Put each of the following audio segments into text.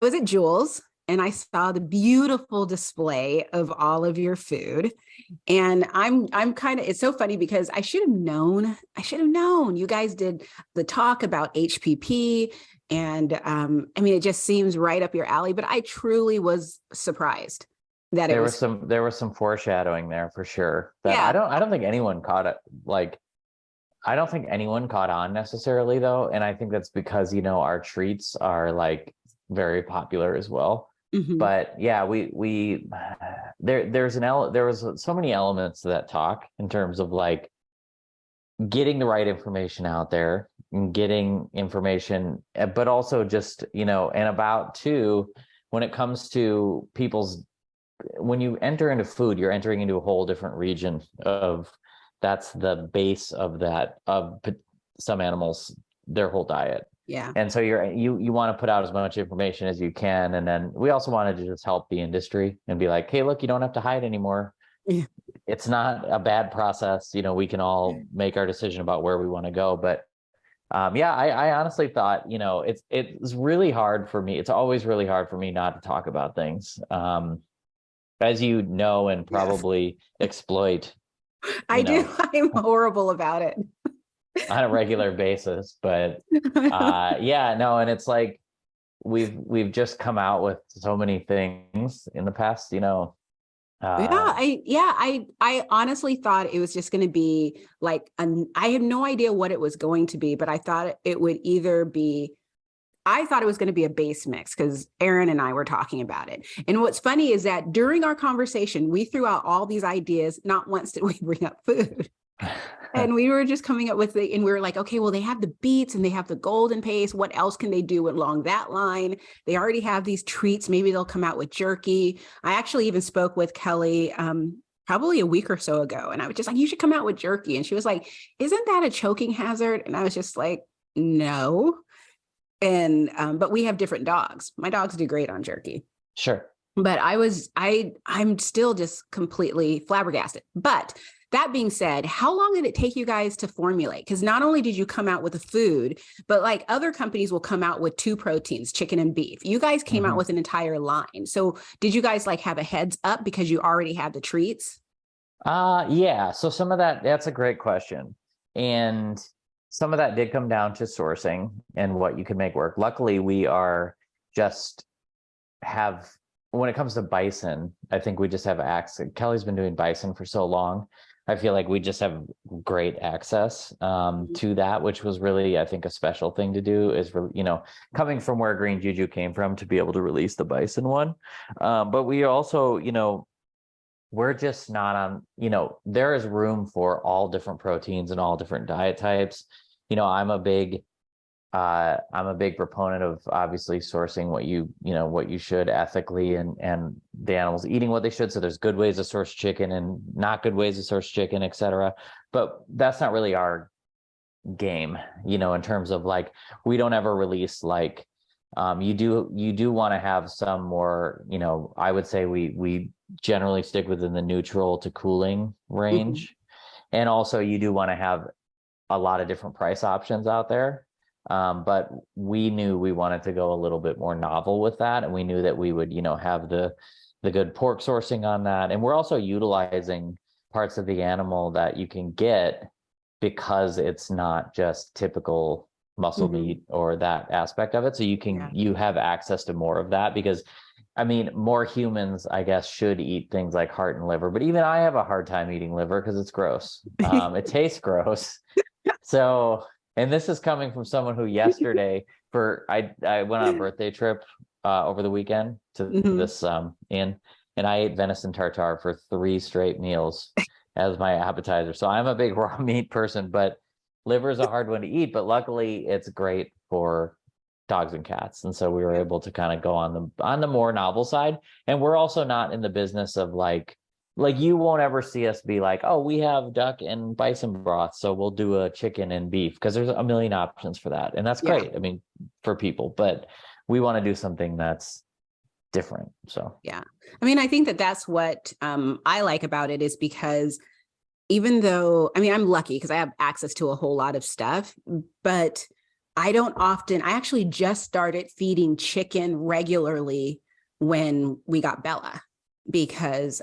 was at Jules and I saw the beautiful display of all of your food. And I'm kind of, it's so funny because I should have known you guys did the talk about HPP. And I mean, it just seems right up your alley, but I truly was surprised that it was, There was some foreshadowing there for sure that yeah, I don't think anyone caught it. Like, I don't think anyone caught on necessarily though. And I think that's because, our treats are like very popular as well. mhm. But yeah, there was so many elements to that talk in terms of like getting the right information out there and getting information, but also just, and about too, when it comes to people's, when you enter into food, you're entering into a whole different region of, that's the base of that, of some animals, their whole diet. Yeah. And so you want to put out as much information as you can. And then we also wanted to just help the industry and be like, hey, look, you don't have to hide anymore. Yeah. It's not a bad process. We can all make our decision about where we want to go. But yeah, I honestly thought, it's really hard for me. It's always really hard for me not to talk about things. As you know, and Yes, probably exploit, I you do. know, I'm horrible about it. on a regular basis. But yeah, no, and it's like we've just come out with so many things in the past, uh I honestly thought it was just going to be like I have no idea what it was going to be, but I thought it would either be I thought it was going to be a base mix because Aaron and I were talking about it. And what's funny is that during our conversation, we threw out all these ideas. Not once did we bring up food. And we were just coming up with and we were like, okay, well, they have the beets and they have the golden paste. What else can they do along that line? They already have these treats. Maybe they'll come out with jerky. I actually even spoke with Kelly probably a week or so ago. And I was just like, you should come out with jerky. And she was like, isn't that a choking hazard? And I was just like, no. And but we have different dogs. My dogs do great on jerky. Sure. But I'm still just completely flabbergasted. But that being said, how long did it take you guys to formulate? Because not only did you come out with the food, but like other companies will come out with two proteins, chicken and beef. You guys came out Mhm. with an entire line. So did you guys like have a heads up because you already had the treats? Yeah. So some of that's a great question. And some of that did come down to sourcing and what you can make work. Luckily, we are just have, when it comes to bison, I think we just have access. Kelly's been doing bison for so long. I feel like we just have great access to that, which was really, I think, a special thing to do is, coming from where Green JuJu came from to be able to release the bison one. But we also, we're just not on, there is room for all different proteins and all different diet types. I'm a big proponent of obviously sourcing what you should ethically, and the animals eating what they should. So there's good ways to source chicken and not good ways to source chicken, etc. But that's not really our game, in terms of like, we don't ever release like, you do want to have some more, I would say we generally stick within the neutral to cooling range. Mhm. And also you do want to have a lot of different price options out there. But we knew we wanted to go a little bit more novel with that. And we knew that we would, have the good pork sourcing on that. And we're also utilizing parts of the animal that you can get because it's not just typical muscle Mhm. meat or that aspect of it. So Yeah. you have access to more of that because, I mean, more humans, I guess, should eat things like heart and liver, but even I have a hard time eating liver because it's gross. It tastes gross. So, and this is coming from someone who yesterday I went on a birthday trip over the weekend to Mhm. this inn, and I ate venison tartare for 3 straight meals as my appetizer. So I'm a big raw meat person, but liver is a hard one to eat. But luckily, it's great for dogs and cats, and so we were Yeah. able to kind of go on the more novel side. And we're also not in the business of like you won't ever see us be like, oh, we have duck and bison broth, so we'll do a chicken and beef, because there's a million options for that. And that's Yeah. great. I mean, for people, but we want to do something that's different. So Yeah. I mean, I think that that's what I like about it is because even though, I mean, I'm lucky because I have access to a whole lot of stuff, but I actually just started feeding chicken regularly when we got Bella, because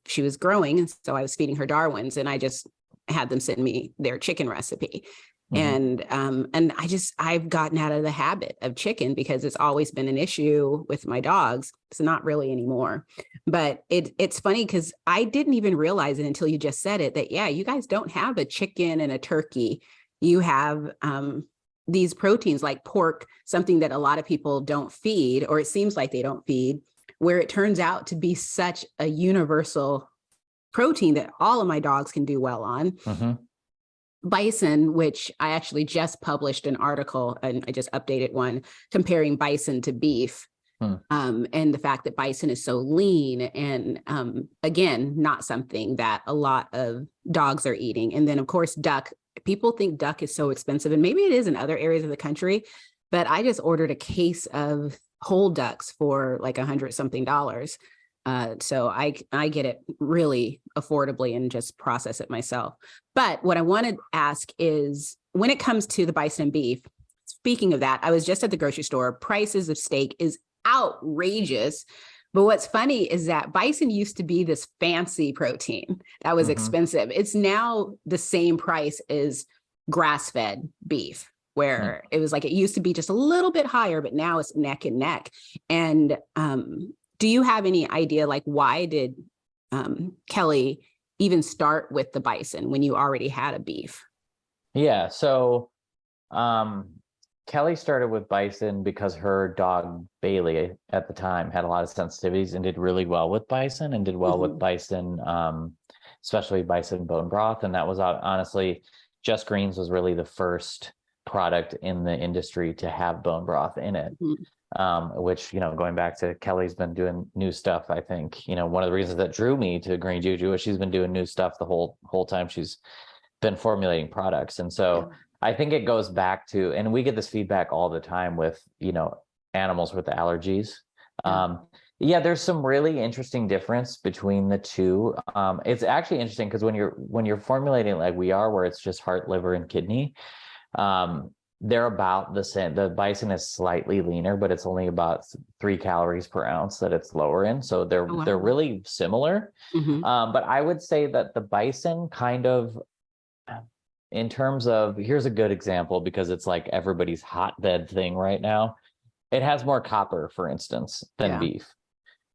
she was growing, and so I was feeding her Darwins, and I just had them send me their chicken recipe. And I've gotten out of the habit of chicken because it's always been an issue with my dogs. It's not really anymore, but it's funny because I didn't even realize it until you just said it, that yeah, you guys don't have a chicken and a turkey. You have these proteins like pork, something that a lot of people don't feed, or it seems like they don't feed, where it turns out to be such a universal protein that all of my dogs can do well on. Bison, which I actually just published an article, and I just updated one comparing bison to beef, and the fact that bison is so lean, and again, not something that a lot of dogs are eating. And then of course, duck. People think duck is so expensive, and maybe it is in other areas of the country, but I just ordered a case of whole ducks for like $100 something. So I get it really affordably and just process it myself. But what I want to ask is, when it comes to the bison and beef, speaking of that, I was just at the grocery store. Prices of steak is outrageous. But what's funny is that bison used to be this fancy protein that was expensive. It's now the same price as grass-fed beef, where it was like, it used to be just a little bit higher, but now it's neck and neck. And do you have any idea, like, why did Kelly even start with the bison when you already had a beef? Yeah, so Kelly started with bison because her dog Bailey at the time had a lot of sensitivities and did really well with bison, and did well with bison, especially bison bone broth. And that was honestly, Just Greens was really the first product in the industry to have bone broth in it. Which, going back to Kelly's been doing new stuff. I think, one of the reasons that drew me to Green JuJu is she's been doing new stuff the whole time she's been formulating products. And so I think it goes back to, and we get this feedback all the time with, animals with allergies. There's some really interesting difference between the two. It's actually interesting because when you're formulating like we are, where it's just heart, liver, and kidney, they're about the same. The bison is slightly leaner, but it's only about 3 calories per ounce that it's lower in. So they're really similar. But I would say that the bison kind of, in terms of, here's a good example because it's like everybody's hotbed thing right now. It has more copper, for instance, than beef.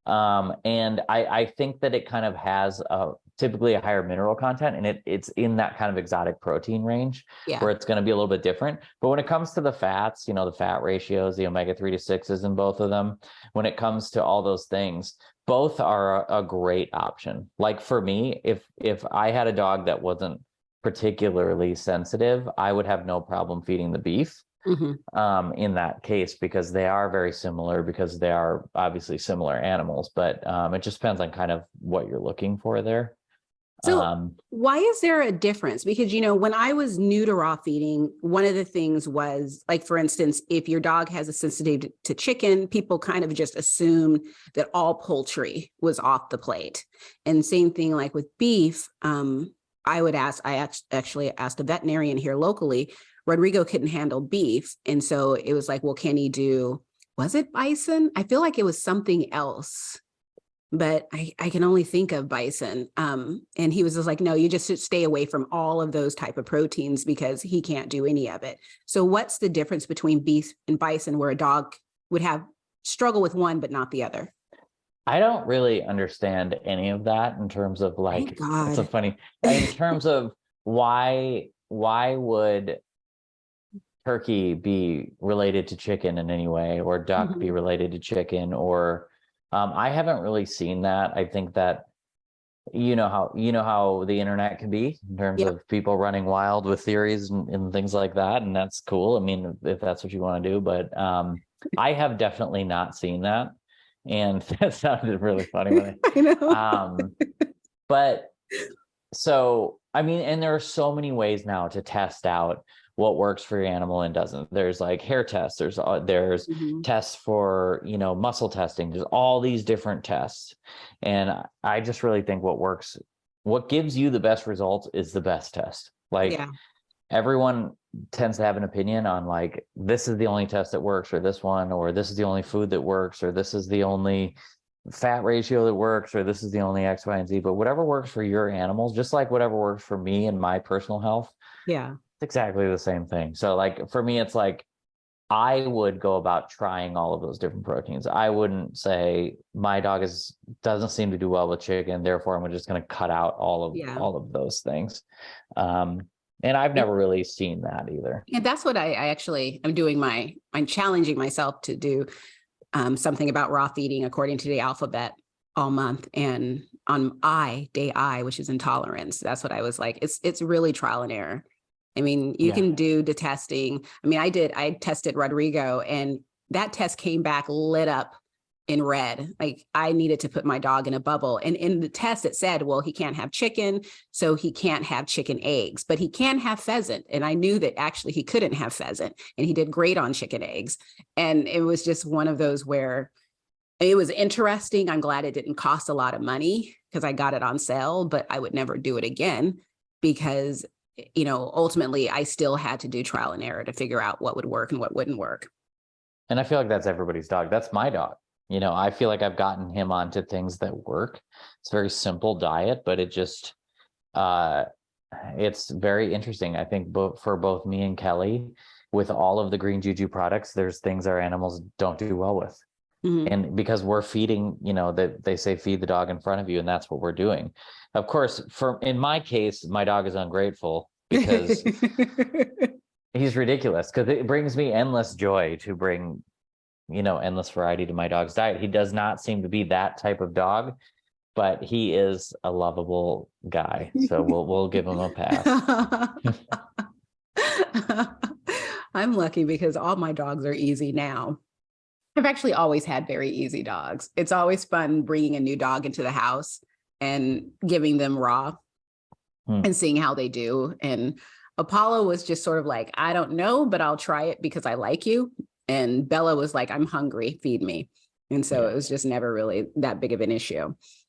And I think that it kind of has typically a higher mineral content, and it's in that kind of exotic protein range where it's going to be a little bit different. But when it comes to the fats, the fat ratios, the omega-3 to 6s in both of them, when it comes to all those things, both are a great option. Like for me, if I had a dog that wasn't particularly sensitive, I would have no problem feeding the beef. In that case, because they are very similar, because they are obviously similar animals, but it just depends on kind of what you're looking for there. So why is there a difference? Because, when I was new to raw feeding, one of the things was, like, for instance, if your dog has a sensitivity to chicken, people kind of just assumed that all poultry was off the plate. And same thing like with beef. I actually asked a veterinarian here locally. Rodrigo couldn't handle beef. And so it was like, well, can he do, was it bison? I feel like it was something else, but I can only think of bison. And he was just like, no, you just should stay away from all of those type of proteins because he can't do any of it. So what's the difference between beef and bison, where a dog would have struggle with one, but not the other? I don't really understand any of that in terms of like, Thank God. it's so funny in terms of why would turkey be related to chicken in any way, or duck be related to chicken, or I haven't really seen that. I think that how the internet can be in terms of people running wild with theories and things like that, and that's cool. I mean, if that's what you want to do, but I have definitely not seen that, and that sounded really funny when I know. But so I mean, and there are so many ways now to test out what works for your animal and doesn't. There's like hair tests, there's tests for muscle testing, there's all these different tests, and I just really think what gives you the best results is the best test. Like everyone tends to have an opinion on like, this is the only test that works, or this one, or this is the only food that works, or this is the only fat ratio that works, or this is the only X, Y, and Z. But whatever works for your animals, just like whatever works for me and my personal health, Yeah. it's exactly the same thing. So like for me, it's like I would go about trying all of those different proteins. I wouldn't say my dog doesn't seem to do well with chicken, therefore I'm just going to cut out Yeah. all of those things. And I've never really seen that either. And that's what I actually am doing. I'm challenging myself to do something about raw feeding according to the alphabet all month. And on day I, which is intolerance, that's what I was like, it's really trial and error. I mean, you can do the testing. I mean, I tested Rodrigo, and that test came back lit up in red. Like I needed to put my dog in a bubble. And in the test, it said, well, he can't have chicken, so he can't have chicken eggs, but he can have pheasant. And I knew that actually he couldn't have pheasant, and he did great on chicken eggs. And it was just one of those where it was interesting. I'm glad it didn't cost a lot of money because I got it on sale, but I would never do it again because, you know, ultimately I still had to do trial and error to figure out what would work and what wouldn't work. And I feel like that's everybody's dog. That's my dog. You know, I feel like I've gotten him onto things that work. It's a very simple diet, but it just, it's very interesting. I think for both me and Kelly, with all of the green JuJu products, there's things our animals don't do well with. Mm-hmm. And because we're feeding, you know, that they say feed the dog in front of you, and that's what we're doing. Of course, in my case, my dog is ungrateful because he's ridiculous, because it brings me endless joy to bring, you know, endless variety to my dog's diet. He does not seem to be that type of dog, but he is a lovable guy. So we'll give him a pass. I'm lucky because all my dogs are easy now. I've actually always had very easy dogs. It's always fun bringing a new dog into the house and giving them raw and seeing how they do. And Apollo was just sort of like, I don't know, but I'll try it because I like you. And Bella was like, I'm hungry, feed me. And so it was just never really that big of an issue.